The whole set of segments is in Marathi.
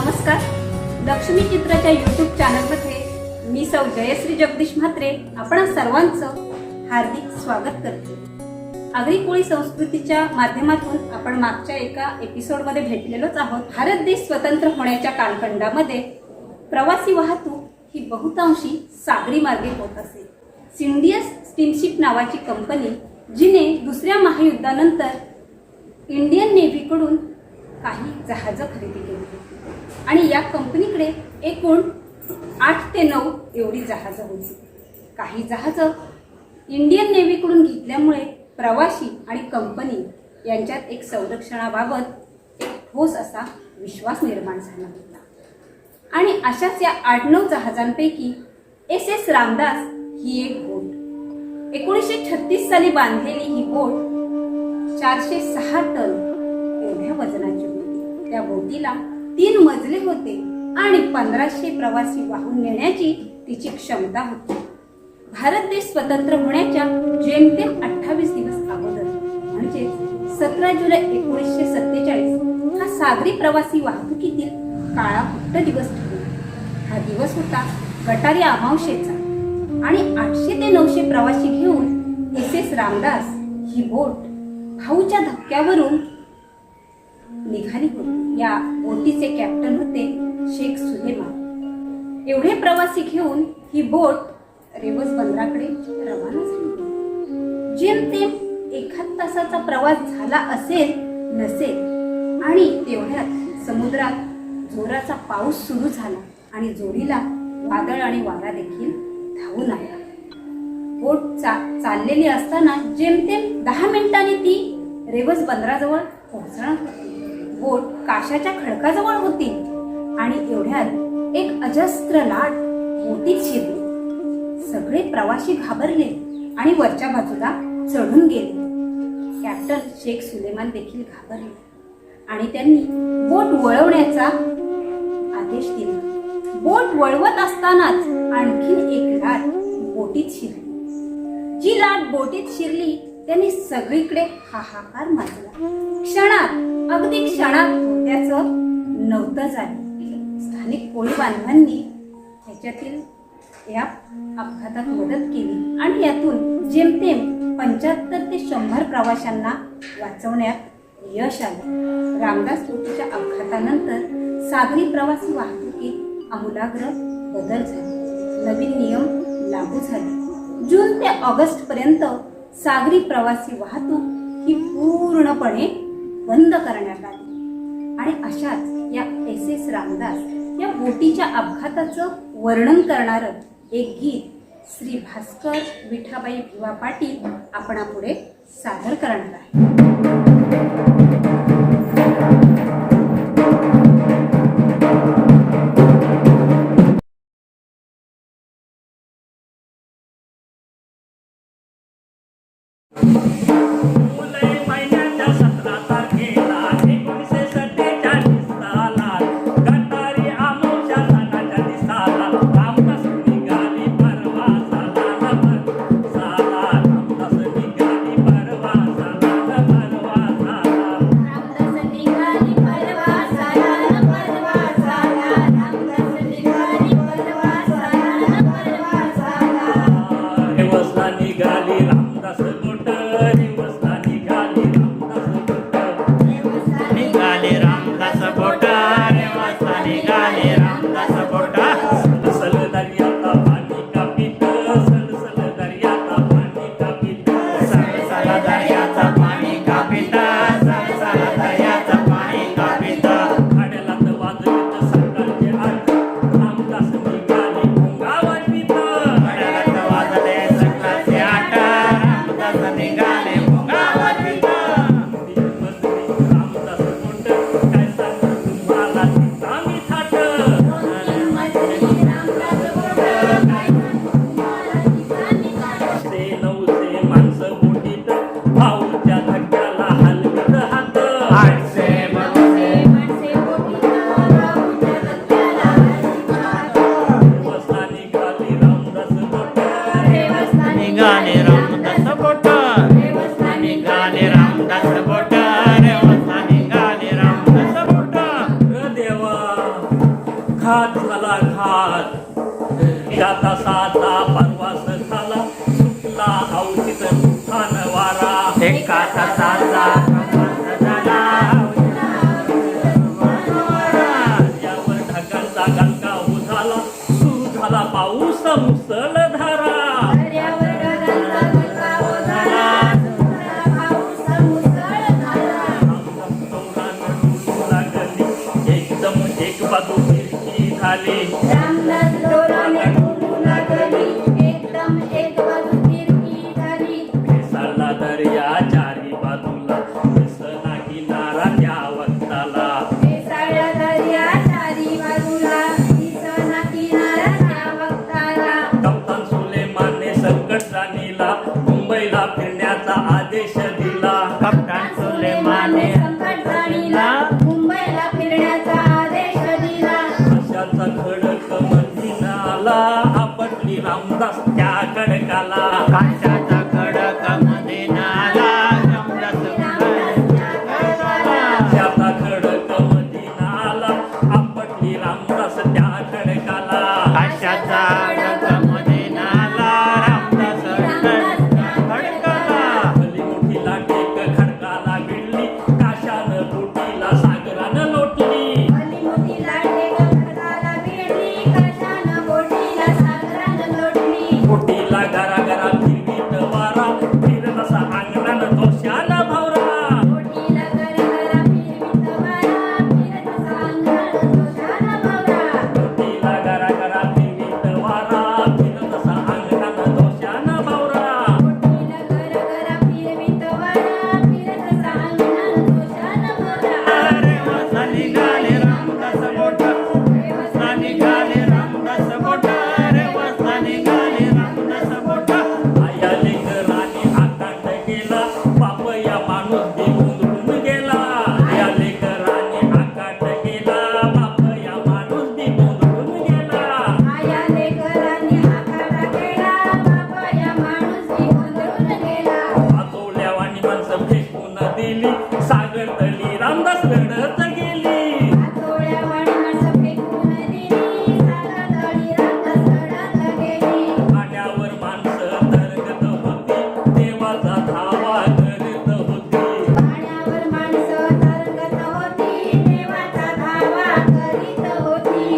नमस्कार. लक्ष्मी चित्राच्या यूट्यूब चॅनलमध्ये मी सौ जयश्री जगदीश म्हात्रे आपण सर्वांचं हार्दिक स्वागत करते. आगरी कोळी संस्कृतीच्या माध्यमातून आपण मागच्या एका एपिसोडमध्ये भेटलेलोच आहोत. भारत देश स्वतंत्र होण्याच्या कालखंडामध्ये प्रवासी वाहतूक ही बहुतांशी सागरी मार्गे होत असे. सिंडियस स्टीमशिप नावाची कंपनी जिने दुसऱ्या महायुद्धानंतर इंडियन नेव्हीकडून काही जहाजं खरेदी केली आणि या कंपनीकडे एकूण 8 ते 9 एवढी जहाजं होती. काही जहाजं इंडियन नेव्हीकडून घेतल्यामुळे प्रवासी आणि कंपनी यांच्यात एक संरक्षणाबाबत एक ठोस असा विश्वास निर्माण झाला होता. आणि अशाच या 8-9 जहाजांपैकी SS रामदास ही एक बोट. 1936 साली बांधलेली ही बोट 406 टन एवढ्या वजनाची होती. त्या बोटीला 3 मजले होते आणि 1500 प्रवासी वाहून नेण्याची तिची क्षमता होती. भारत देश स्वतंत्र होण्याच्या जेमतेम 28 दिवस अगोदर म्हणजे 17 जुलै 1947 हा सागरी प्रवासी वाहतुकीतील काळाकुट्ट दिवस ठरला. हा दिवस होता गटारी अमावस्येचा आणि 800 ते 900 प्रवासी घेऊन SS रामदास ही बोट भाऊच्या धक्क्यावरून निघाली होती. या बोटीचे कॅप्टन होते शेख सुलेमान. एवढे प्रवासी घेऊन ही बोट रेवस बंदराकडे रवाना झाली. जेमतेम 1 तासाचा प्रवास झाला असेल नसेल आणि तेवढ्यात समुद्रात जोराचा पाऊस सुरू झाला आणि जोडीला वादळ आणि वारा देखील धावून आला. बोट चाललेली असताना जेमतेम 10 मिनिटांनी ती रेवस बंदराजवळ पोहोचणार होती. बोट काशाच्या खडकाजवळ होती आणि एवढ्यात एक अजस्त्र लाट बोटीत शिरली. सगळे प्रवासी घाबरले आणि वरच्या बाजूला चढून गेले. कॅप्टन शेख सुलेमान देखील घाबरले आणि त्यांनी बोट वळवण्याचा आदेश दिला. बोट वळवत असतानाच आणखीन एक लाट बोटीत शिरली. जी लाट बोटीत शिरली त्यांनी सगळीकडे हाहाकार माजला. अगदी क्षणात त्याचं नव्हतं झालं. स्थानिक कोळी बांधवांनी त्याच्यातील या अपघातात मदत केली आणि यातून जेमतेम 75 ते 100 प्रवाशांना वाचवण्यात यश आलं. रामदास बोटीच्या अपघातानंतर सागरी प्रवासी वाहतुकीत आमूलाग्र बदल झाले. नवीन नियम लागू झाले. जून ते ऑगस्ट पर्यंत सागरी प्रवासी वाहतूक ही पूर्णपणे बंद करण्यात आली. आणि अशाच या SS रामदास या बोटीच्या अपघाताचं वर्णन करणारं एक गीत श्री भास्कर विठाबाई भिवा पाटील आपणापुढे सादर करणार आहे. रामदास निघाली कसाचा कमाल झाला यावर ढगांचा गणकाव झाला सुरू झाला पाऊस मुसळधारा एकदम एक बाजू फिरकी झाली फेसाळला दर्या चारी बाजूला दिसना किनारा त्या वक्ताला कप्तान सुलेमानने संकट राणीला मुंबईला फिरण्याचा आदेश दिला कप्तान सुलेमाने मुंबईला फिरण्याचा आदेश दिला अशाचा खडक मदीनाला आपटली रामदास त्या खडकाला काशाचा खडक मदिनाला रामदास त्याचा खडक मदीनाला आपटली रामदास त्या खडकाला काशाचा खडक मदिनाला रामदास खडकाला भली मोठी लाटेक खडकाला भिडली काशानं बोटीला सागरानं लोटली बोटीला गरा गरा फिरवीत वारा फिरत असा अंगणानं दोषानं भवरा बोटीला गरा गरा फिरवीत वारा फिरत असा अंगणानं दोषानं भवरा रेवसा निघाले रामदास बोट रेवसा निघाले रामदास बोट रेवसा निघाले रामदास बोट आया लेकराने आकांड गेला बाप या माणूस बी गोंधळून गेला या लेकराने आकांड गेला बाप या माणूस बी गोंधळून गेला पातोळ्यावानी माणसं फेकून दिली सागर तली रामदास रडत गेली पाण्यावर माणसं तरंगत होती देवाचा धावा करत होती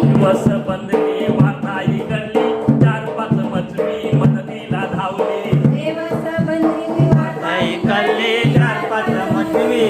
दिवस बंदली वाटाई गल्ली 4-5 मजवी मदतीला धावली आई कल्ली 4-5 मछली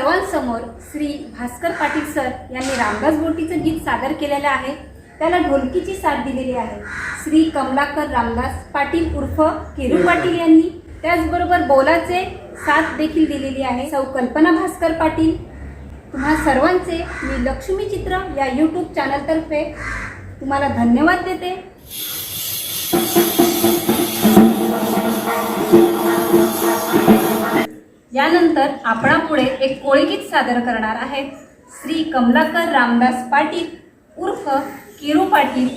सर्वांसमोर श्री भास्कर पाटील सर यांनी रामदास बोटीचं गीत सादर केलेलं आहे. त्याला ढोलकीची साथ दिलेली आहे श्री कमलाकर रामदास पाटील उर्फ केरू पाटील यांनी. त्याचबरोबर बोलाचे साथ देखील दिलेली आहे सौ कल्पना भास्कर पाटील. तुम्हा सर्वांचे मी लक्ष्मी चित्र या यूट्यूब चॅनलतर्फे तुम्हाला धन्यवाद देते. यानंतर आपणापुढे एक कोळीगीत सादर करणार आहेत श्री कमलाकर रामदास पाटील उर्फ केरू पाटील.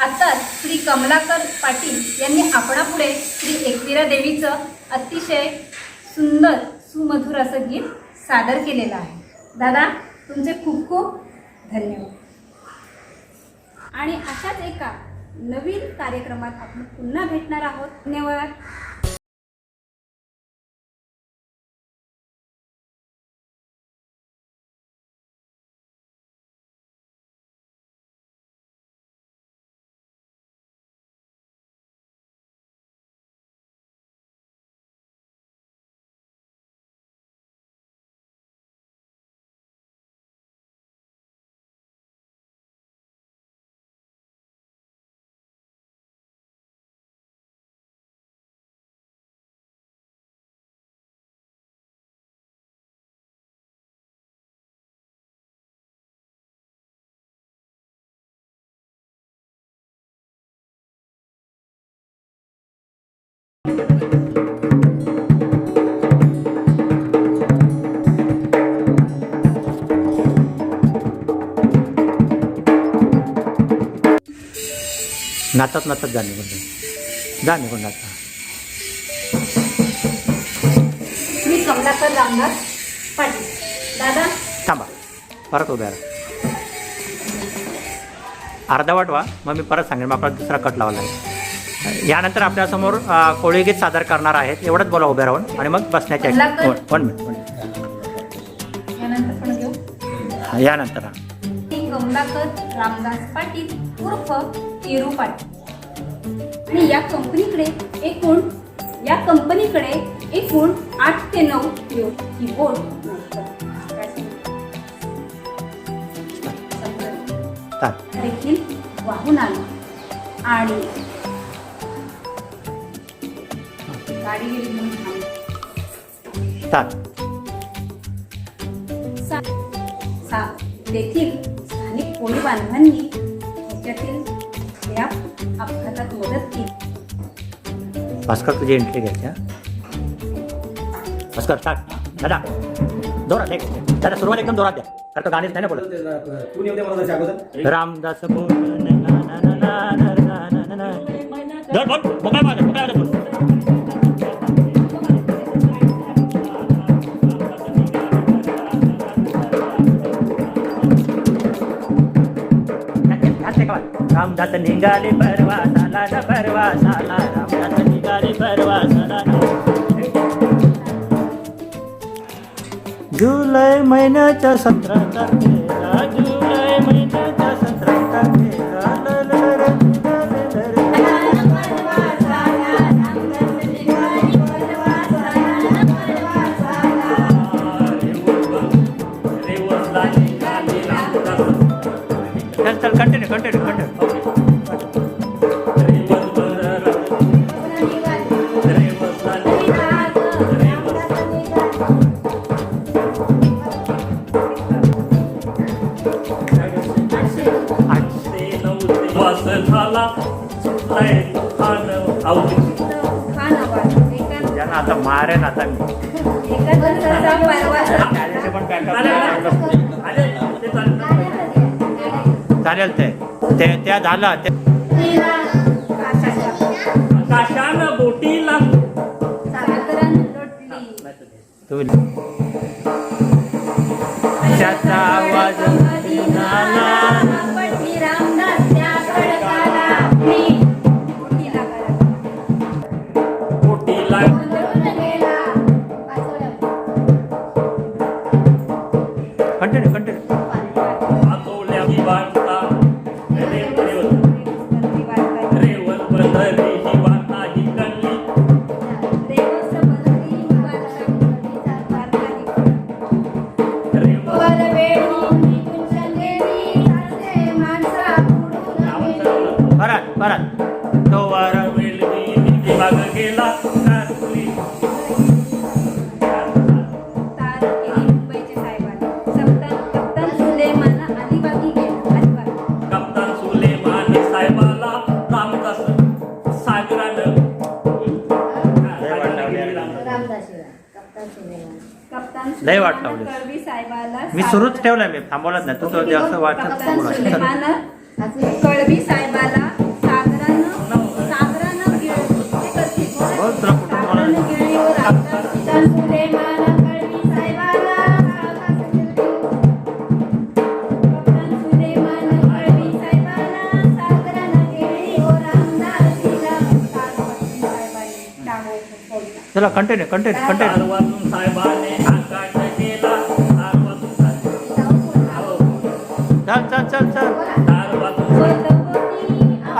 आताच श्री कमलाकर पाटील यांनी आपणापुढे श्री एकविरा देवीचं अतिशय सुंदर सुमधुर असं गीत सादर केलेलं आहे. दादा तुमचे खूप खूप धन्यवाद. आणि अशाच एका नवीन कार्यक्रमात आपण पुन्हा भेटणार आहोत. धन्यवाद. नाचत नाचत जा निघून जा निघून नाचा. मी कमलाकर रामदास पाटील. दादा थांबा, परत उभ्या राहा. अर्धवट व्हा, मग मी परत सांगेन. मग आपला दुसरा कट लावला आहे. यानंतर आपल्यासमोर कोळी गीत सादर करणार आहेत. एवढंच बोला उभ्या राहून आणि मग बसण्याची वन मिनिट. यानंतर पण घेऊ. यानंतर हा मी कमलाकर रामदास पाटील उर्फ केरू पाटील. आणि या कंपनीकडे एकूण 8 ते 9 कीबोर्ड देखील वाहून आला आणि गाडी गेली म्हणून तेथील स्थानिक कोळी बांधवांनी त्याच्यातील या अपघातात मदत केली. भास्कर तुझी एंट्री घ्यायची. भास्कर स्टार्ट. दादा जोरात एक दादा सुरुवात एकदम जोरात द्या, कारण तो गाणीच नाही ना बोलत. रामदास बोल रामदास निघाले परवासाला न परवासाला. रामदास निघाले परवासाला. जुलै महिन्याच्या 17 तारखेला, जुलै महिन्याच्या 17 तारखेला चल कंटिन्यू. आता मारेन आता मी. चालेल ते त्या झालं ते काशानं बोटीला तुम्ही त्याचा आवाज कंटिन्यू. आतोल्या वार्ता रेवल बंदरी ही वार्ता ही कळली. परत तो वर वेळी भाग गेला. कप्तान सुलेमान साहेबाला रामदास सागरानं लय वाट लावली. कळवी साहेबाला मी सुरूच ठेवलंय, मी थांबवलंच नाही. तू असं वाटत कळवी साहेबाला चला कंटिन्यू कंटिन्यू कंटिन्यू तार वाजून साहेबाने आकाट केला तार वाजून चल चल चल चल तार वाजून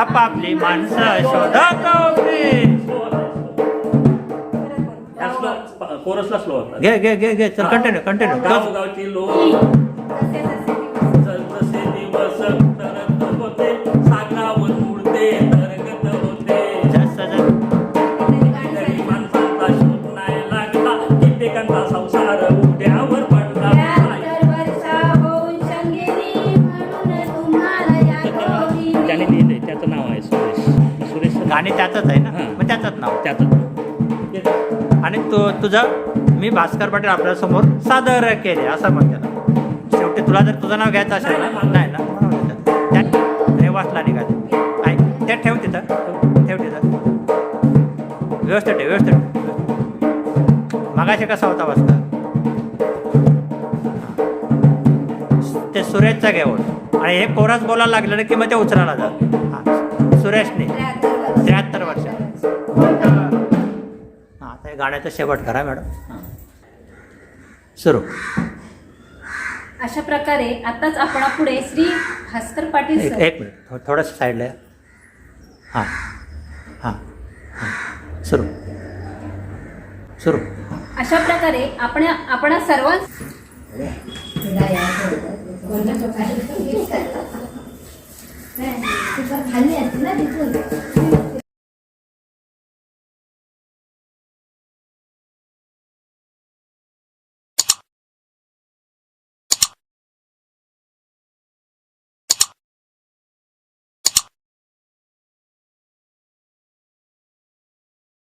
आपापली माणसं शोधत उभी. कोरसला स्लो होता घे घे घे घे चल कंटिन्यू कंटिन्यू गावगावची लोक जसे दिवस तरंगत होते सागरावर उडते तरंगत होते तरी माणसांचा शोध नाही लागला कित्येकांचा संसार उड्यावर पडला त्याने लिहिलंय त्याचं नाव आहे सुरेश सुरेश गाणी त्याचंच आहे ना हां. मग त्याचंच नाव त्याचं आणि तुझं मी भास्कर पाटील आपल्यासमोर सादर केले असं म्हणते ना. शेवटी तुला जर तुझं नाव घ्यायचं असेल ना नाही ना म्हणून घेतलं. त्यात हे वाचला निघाले काय त्यात ठेव तिथं ठेव तिथं व्यवस्थित ठेव व्यवस्थित ठेव. मगाशी कसा होता वाचता ते सुरेशचा घेऊन आणि हे कोरस बोलायला लागलं की मग ते उचलायला जात. हां सुरेशने 73 वर्ष आता हे गाण्याचा शेवट करा मॅडम सुरू. अशा प्रकारे आताच आपणा पुढे श्री भास्कर पाटील सर एक मिनिट थोडंसं साईडला या. हां हां हां सुरू सुरू. अशा प्रकारे आपण सर्वांस खाल्ली असते ना तिथून